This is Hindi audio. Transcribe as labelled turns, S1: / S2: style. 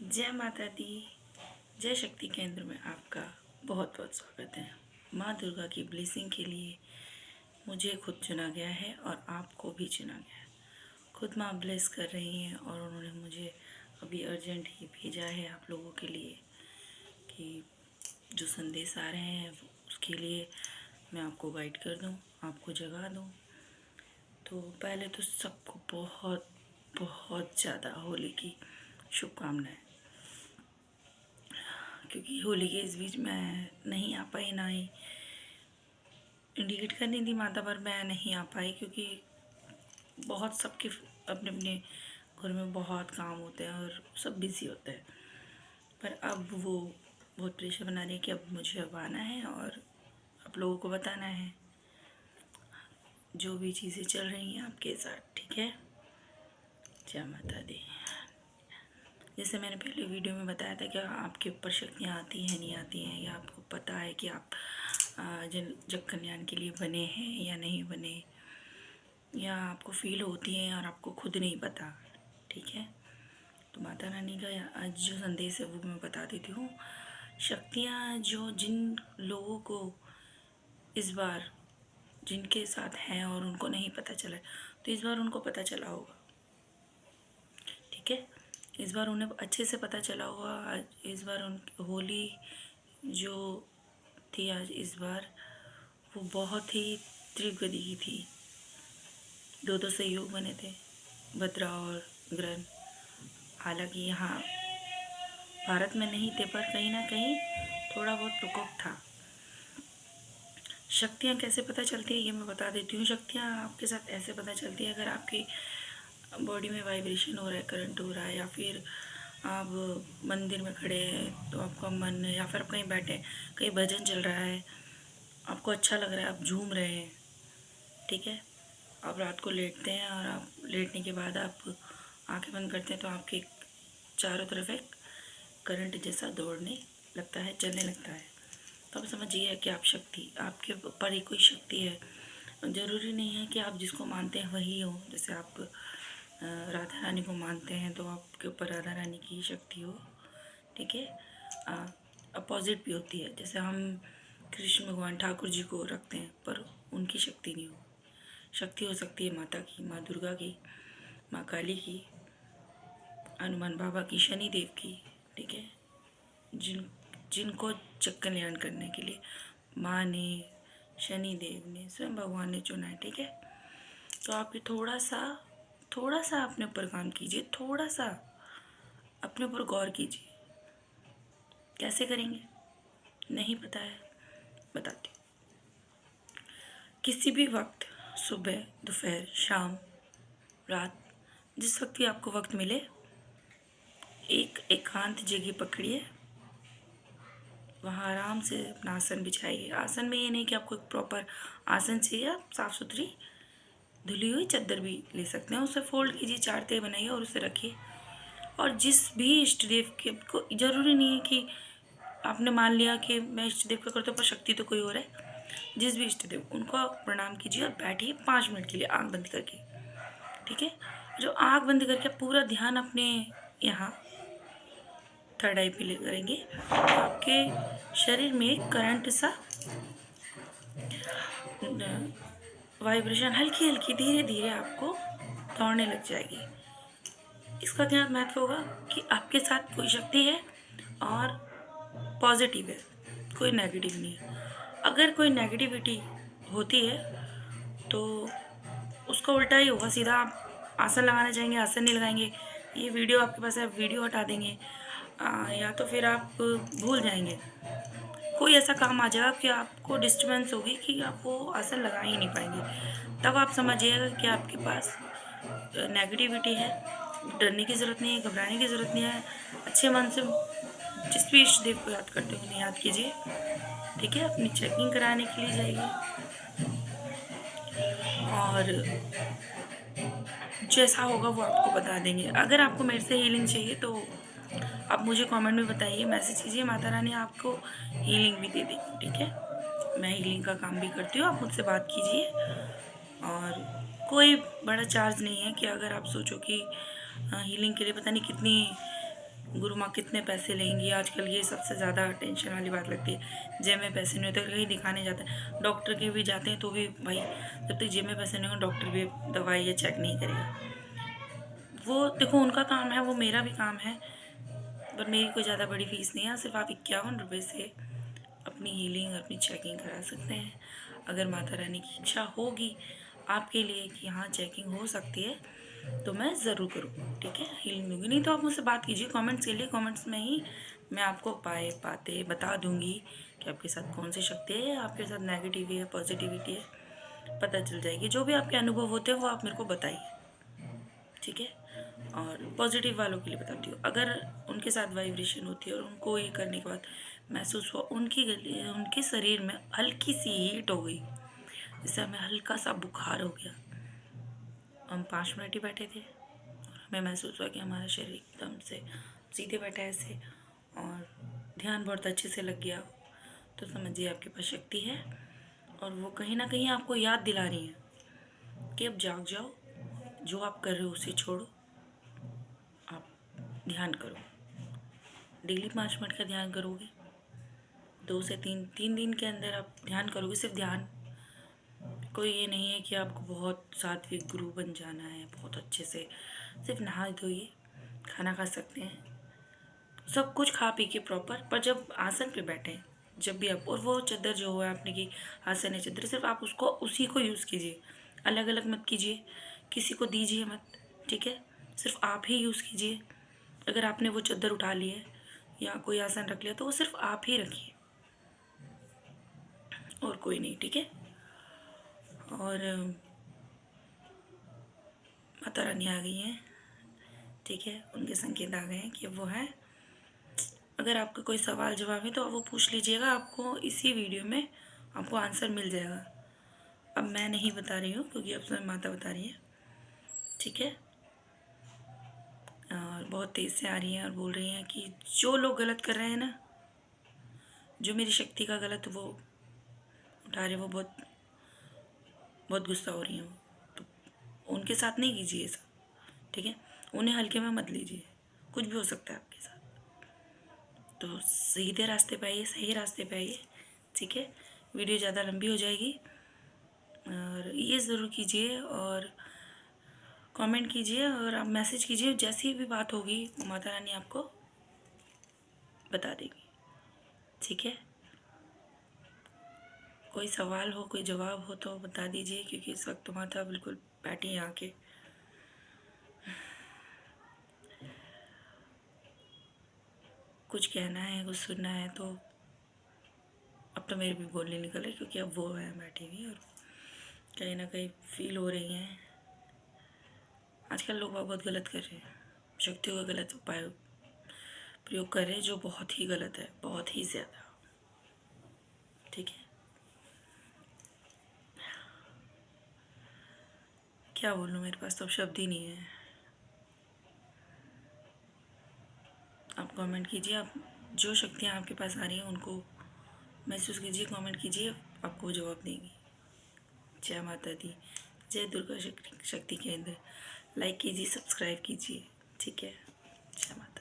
S1: जय माता दी। जय शक्ति केंद्र में आपका बहुत बहुत स्वागत है। माँ दुर्गा की ब्लेसिंग के लिए मुझे खुद चुना गया है और आपको भी चुना गया है। खुद माँ ब्लेस कर रही हैं और उन्होंने मुझे अभी अर्जेंट ही भेजा है आप लोगों के लिए कि जो संदेश आ रहे हैं उसके लिए मैं आपको गाइड कर दूँ, आपको जगा दूँ। तो पहले तो सबको बहुत बहुत ज़्यादा होली की शुभकामनाएं, क्योंकि होली के इस बीच मैं नहीं आ पाई, ना ही इंडिकेट करनी थी माता, पर मैं नहीं आ पाई क्योंकि बहुत सबके अपने अपने घर में बहुत काम होते हैं और सब बिज़ी होते हैं। पर अब वो बहुत प्रेशर बना रही है कि अब मुझे अब आना है और आप लोगों को बताना है जो भी चीज़ें चल रही हैं आपके साथ। ठीक है, जय माता दी। जैसे मैंने पहले वीडियो में बताया था कि आपके ऊपर शक्तियाँ आती हैं नहीं आती हैं, या आपको पता है कि आप जग कल्याण के लिए बने हैं या नहीं बने, या आपको फील होती हैं और आपको खुद नहीं पता। ठीक है, तो माता रानी का आज जो संदेश है वो मैं बता देती हूँ। शक्तियाँ जो जिन लोगों को इस बार जिनके साथ हैं और उनको नहीं पता चला, तो इस बार उनको पता चला होगा। ठीक है, इस बार उन्हें अच्छे से पता चला होगा। आज इस बार उन होली जो थी आज इस बार वो बहुत ही तीव्र गति की थी। दो सहयोग बने थे, भद्रा और ग्रहण। हालांकि यहाँ भारत में नहीं थे, पर कहीं ना कहीं थोड़ा बहुत प्रकोप था। शक्तियाँ कैसे पता चलती है ये मैं बता देती हूँ। शक्तियाँ आपके साथ ऐसे पता चलती है, अगर आपकी बॉडी में वाइब्रेशन हो रहा है, करंट हो रहा है, या फिर आप मंदिर में खड़े हैं तो आपका मन, या फिर आप कहीं बैठे कहीं भजन चल रहा है, आपको अच्छा लग रहा है, आप झूम रहे हैं। ठीक है, आप रात को लेटते हैं और आप लेटने के बाद आप आंखें बंद करते हैं तो आपके चारों तरफ एक करंट जैसा दौड़ने लगता है, चलने लगता है। तो आप समझिए कि आप शक्ति, आपके ऊपर ही कोई शक्ति है। ज़रूरी नहीं है कि आप जिसको मानते हैं वही हो। जैसे आप राधा रानी को मानते हैं तो आपके ऊपर राधा रानी की शक्ति हो। ठीक है, अपोजिट भी होती है। जैसे हम कृष्ण भगवान ठाकुर जी को रखते हैं पर उनकी शक्ति नहीं हो। शक्ति हो सकती है माता की, माँ दुर्गा की, माँ काली की, हनुमान बाबा की, शनि देव की। ठीक है, जिनको जग कल्याण करने के लिए माँ ने, शनि देव ने, स्वयं भगवान ने चुना है। ठीक है, तो आप ये थोड़ा सा अपने ऊपर काम कीजिए, थोड़ा सा अपने ऊपर गौर कीजिए। कैसे करेंगे नहीं पता है, बताती हूँ। किसी भी वक्त, सुबह, दोपहर, शाम, रात, जिस वक्त भी आपको वक्त मिले, एक एकांत जगह पकड़िए, वहाँ आराम से अपना आसन बिछाइए। आसन में ये नहीं कि आपको एक प्रॉपर आसन चाहिए, आप साफ़ सुथरी धुली हुई चादर भी ले सकते हैं, उसे फोल्ड कीजिए, 4 तह बनाइए और उसे रखिए। और जिस भी इष्ट देव के को ज़रूरी नहीं है कि आपने मान लिया कि मैं इष्ट देव का करता हूँ पर शक्ति तो कोई और है। जिस भी इष्ट देव उनको प्रणाम कीजिए और बैठिए 5 मिनट के लिए आँख बंद करके। ठीक है, जो आँख बंद करके पूरा ध्यान अपने यहाँ थर्ड आई पे ले करेंगे, आपके शरीर में एक करंट सा वाइब्रेशन हल्की हल्की धीरे धीरे आपको दौड़ने लग जाएगी। इसका क्या महत्व होगा कि आपके साथ कोई शक्ति है और पॉजिटिव है, कोई नेगेटिव नहीं है। अगर कोई नेगेटिविटी होती है तो उसका उल्टा ही होगा। सीधा आप आसन लगाना चाहेंगे, आसन नहीं लगाएंगे। ये वीडियो आपके पास है, वीडियो हटा देंगे, या तो फिर आप भूल जाएंगे। कोई ऐसा काम आ जाएगा कि आपको डिस्टर्बेंस होगी कि आप वो आसन लगा ही नहीं पाएंगे। तब आप समझिएगा कि आपके पास नेगेटिविटी है। डरने की ज़रूरत नहीं है, घबराने की ज़रूरत नहीं है। अच्छे मन से जिस भी इष्ट देव को याद करते हो उन्हें याद कीजिए। ठीक है, अपनी चेकिंग कराने के लिए जाइए और जैसा होगा वो आपको बता देंगे। अगर आपको मेरे से हीलिंग चाहिए तो आप मुझे कमेंट में बताइए, मैसेज कीजिए, माता रानी आपको हीलिंग भी दे देगी। ठीक है, मैं हीलिंग का काम भी करती हूँ, आप मुझसे बात कीजिए। और कोई बड़ा चार्ज नहीं है कि अगर आप सोचो कि हीलिंग के लिए पता नहीं कितनी गुरु माँ कितने पैसे लेंगी, आजकल ये सबसे ज़्यादा टेंशन वाली बात लगती है। जेब में पैसे नहीं होते, कहीं दिखाने जाते हैं, डॉक्टर के भी जाते हैं तो भी भाई जब तक जेब में पैसे नहीं होंगे डॉक्टर भी दवाई या चेक नहीं करेगा। वो देखो उनका काम है, वो मेरा भी काम है, पर मेरी कोई ज़्यादा बड़ी फीस नहीं है। सिर्फ आप 51 रुपये से अपनी हीलिंग, अपनी चेकिंग करा सकते हैं। अगर माता रानी की इच्छा होगी आपके लिए कि हाँ चेकिंग हो सकती है तो मैं ज़रूर करूँगी, ठीक है, हीलिंग दूँगी। नहीं तो आप मुझसे बात कीजिए कमेंट्स के लिए, कमेंट्स में ही मैं आपको बातें बता दूँगी कि आपके साथ कौन सी शक्ति है, आपके साथ नेगेटिव है, पॉजिटिविटी है, पता चल जाएगी। जो भी आपके अनुभव होते हैं वो आप मेरे को बताइए, ठीक है। और पॉजिटिव वालों के लिए बताती हूँ, अगर उनके साथ वाइब्रेशन होती है और उनको ये करने के बाद महसूस हुआ उनके शरीर में हल्की सी हीट हो गई, जैसे हमें हल्का सा बुखार हो गया, हम 5 मिनट ही बैठे थे और हमें महसूस हुआ कि हमारा शरीर एकदम से सीधे बैठा है ऐसे और ध्यान बहुत अच्छे से लग गया, तो समझिए आपके पास शक्ति है और वो कहीं ना कहीं आपको याद दिला रही है कि अब जाग जाओ, जो आप कर रहे हो उसे छोड़ो, आप ध्यान करो। डेली 5 मिनट का ध्यान करोगे, 2 से 3 दिन के अंदर आप ध्यान करोगे, सिर्फ ध्यान। कोई ये नहीं है कि आपको बहुत सात्विक गुरु बन जाना है, बहुत अच्छे से सिर्फ नहा धोइए, खाना खा सकते हैं, सब कुछ खा पी के प्रॉपर, पर जब आसन पे बैठे, जब भी आप, और वो चद्दर जो है आपने की आसन है चद्दर, सिर्फ आप उसको उसी को यूज़ कीजिए, अलग अलग मत कीजिए, किसी को दीजिए मत, ठीक है, सिर्फ आप ही यूज़ कीजिए। अगर आपने वो चद्दर उठा ली है या कोई आसन रख लिया तो वो सिर्फ आप ही रखिए और कोई नहीं, ठीक है। और माता रानी आ गई हैं, ठीक है, उनके संकेत आ गए हैं कि वो है। अगर आपका कोई सवाल जवाब है तो वो पूछ लीजिएगा, आपको इसी वीडियो में आपको आंसर मिल जाएगा। अब मैं नहीं बता रही हूँ क्योंकि अब स्वयं माता बता रही है, ठीक है। और बहुत तेज़ से आ रही हैं और बोल रही हैं कि जो लोग गलत कर रहे हैं ना, जो मेरी शक्ति का गलत वो उठा रहे, वो बहुत बहुत गुस्सा हो रही हैं, तो उनके साथ नहीं कीजिए ये सब, ठीक है, उन्हें हल्के में मत लीजिए, कुछ भी हो सकता है आपके साथ। तो सीधे रास्ते पे आइए, सही रास्ते पे आइए, ठीक है। वीडियो ज़्यादा लंबी हो जाएगी और ये ज़रूर कीजिए और कमेंट कीजिए और आप मैसेज कीजिए, जैसी भी बात होगी माता रानी आपको बता देगी, ठीक है। कोई सवाल हो, कोई जवाब हो तो बता दीजिए, क्योंकि इस वक्त माता बिल्कुल बैठी है आके। कुछ कहना है, कुछ सुनना है तो अब तो मेरे भी बोलने निकल रहे, क्योंकि अब वो है बैठी हुई और कहीं ना कहीं फील हो रही हैं। आजकल लोग बहुत गलत कर रहे हैं, शक्तियों का गलत उपाय प्रयोग कर रहे हैं, जो बहुत ही गलत है, बहुत ही ज़्यादा, ठीक है। क्या बोलूँ, मेरे पास तो अब शब्द ही नहीं है। आप कमेंट कीजिए, आप जो शक्तियाँ आपके पास आ रही हैं उनको महसूस कीजिए, कमेंट कीजिए, आपको जवाब देंगी। जय माता दी, जय दुर्गा शक्ति केंद्र। लाइक कीजिए, सब्सक्राइब कीजिए, ठीक है। जय माता।